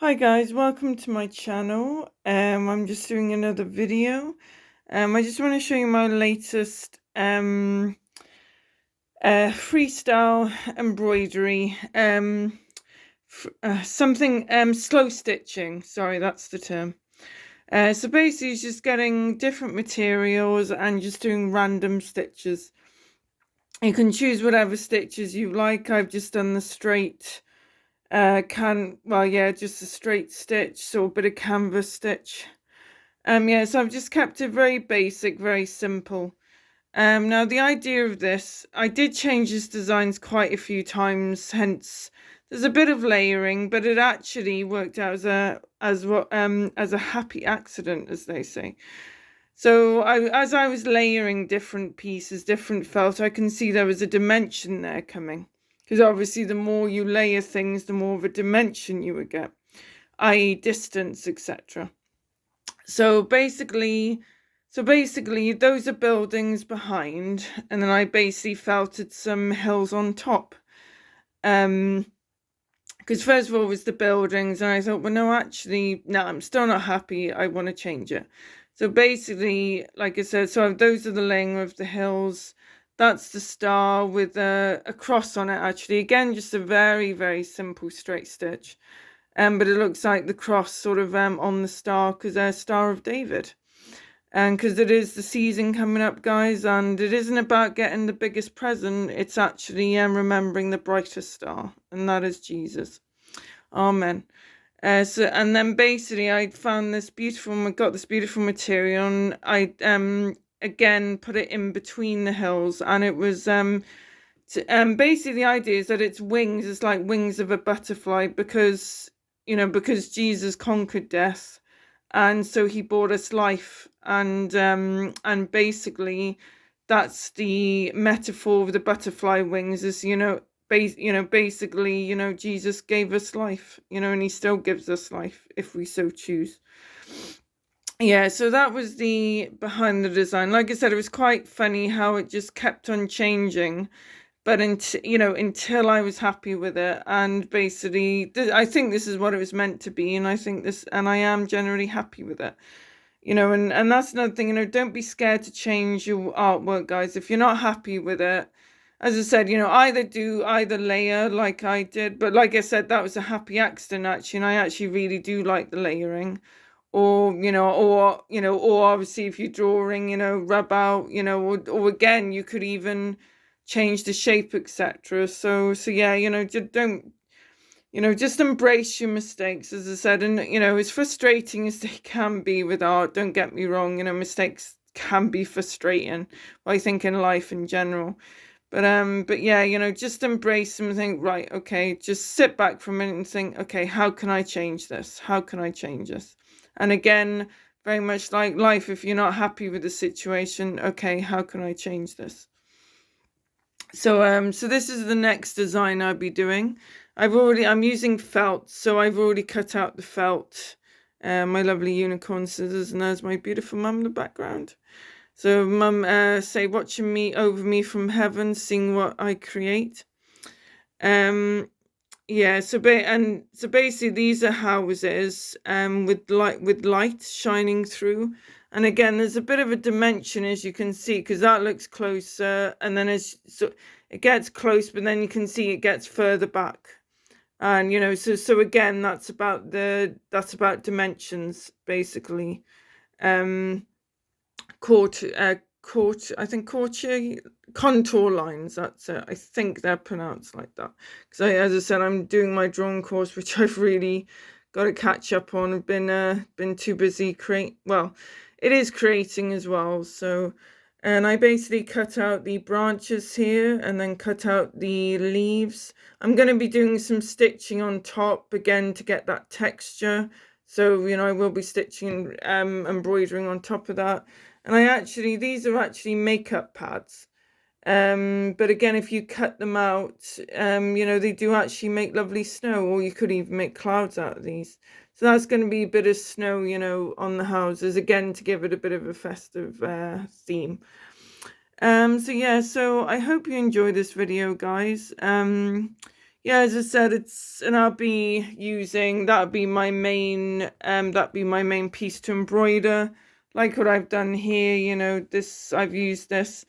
Hi guys, welcome to my channel. I'm just doing another video. I just want to show you my latest freestyle embroidery. Something slow stitching. Sorry, that's the term. So basically, it's just getting different materials and just doing random stitches. You can choose whatever stitches you like. I've just done the straight. Just a straight stitch, so a bit of canvas stitch. So I've just kept it very basic, very simple. Now the idea of this, I did change this designs quite a few times, hence there's a bit of layering, but it actually worked out as a happy accident, as they say. So as I was layering different pieces, different felt, I can see there was a dimension there coming. Because obviously the more you layer things, the more of a dimension you would get, i.e. distance, etc. So basically those are buildings behind, and then I basically felted some hills on top. Because first of all was the buildings, and I thought, well, no, actually, no, I'm still not happy. I want to change it. So basically, like I said, so those are the laying of the hills. That's the star with a cross on it, actually. Again, just a very, very simple straight stitch. But it looks like the cross sort of on the star, because they're Star of David. And because it is the season coming up, guys, and it isn't about getting the biggest present, it's actually remembering the brightest star, and that is Jesus. Amen. And then basically I found this beautiful, got this beautiful material, and I again put it in between the hills, and it was basically the idea is that its wings is like wings of a butterfly, because because Jesus conquered death, and so he brought us life, and basically that's the metaphor of the butterfly wings, is basically Jesus gave us life, and he still gives us life if we so choose. Yeah, so that was the behind the design. Like I said, it was quite funny how it just kept on changing, but until I was happy with it, and basically I think this is what it was meant to be, and I am generally happy with it. And that's another thing, don't be scared to change your artwork, guys. If you're not happy with it, as I said, either layer like I did, but like I said, that was a happy accident, actually, and I actually really do like the layering. Or obviously if you're drawing, rub out, or again, you could even change the shape, etc. So yeah, just don't, just embrace your mistakes, as I said. And as frustrating as they can be with art, don't get me wrong, mistakes can be frustrating, I think, in life in general. But yeah, just embrace them and think, right, okay, just sit back for a minute and think, okay, how can I change this? How can I change this? And again, very much like life, if you're not happy with the situation, okay, how can I change this? So this is the next design I'll be doing. I'm using felt, so I've already cut out the felt. My lovely unicorn scissors, and there's my beautiful mum in the background. So mum, say, watching me over me from heaven, seeing what I create. Yeah, so basically these are houses with light shining through. And again, there's a bit of a dimension, as you can see, because that looks closer, and then it gets close, but then you can see it gets further back. And so again, that's about dimensions, basically. I think contour lines, that's it. I think they're pronounced like that, because as I said, I'm doing my drawing course, which I've really got to catch up on. I've been too busy it is creating as well. So, and I basically cut out the branches here and then cut out the leaves. I'm going to be doing some stitching on top again to get that texture. So I will be stitching embroidering on top of that. And these are actually makeup pads. But again, if you cut them out, they do actually make lovely snow, or you could even make clouds out of these. So that's going to be a bit of snow, on the houses, again, to give it a bit of a festive theme. So yeah, so I hope you enjoy this video, guys. yeah, as I said, and I'll be using, that'll be my main, that'll be my main piece to embroider, like what I've done here, you know, this, I've used this.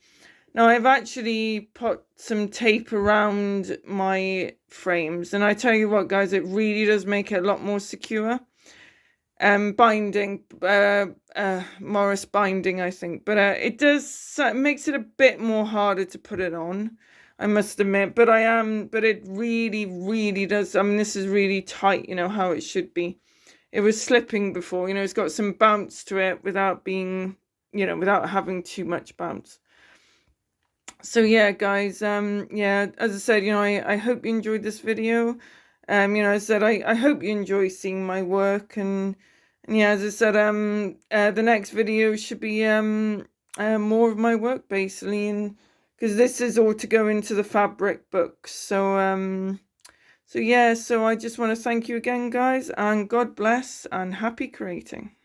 Now I've actually put some tape around my frames, and I tell you what, guys, it really does make it a lot more secure. Binding, Morris binding, I think, but it does, it makes it a bit more harder to put it on, I must admit. But but it really, really does. I mean, this is really tight, you know, how it should be. It was slipping before, you know, it's got some bounce to it without being, you know, without having too much bounce. So yeah, guys, yeah, as I said, you know, I hope you enjoyed this video. You know, as I said, I hope you enjoy seeing my work, and yeah, as I said, the next video should be more of my work basically, and because this is all to go into the fabric books. So yeah, so I just want to thank you again, guys, and God bless and happy creating.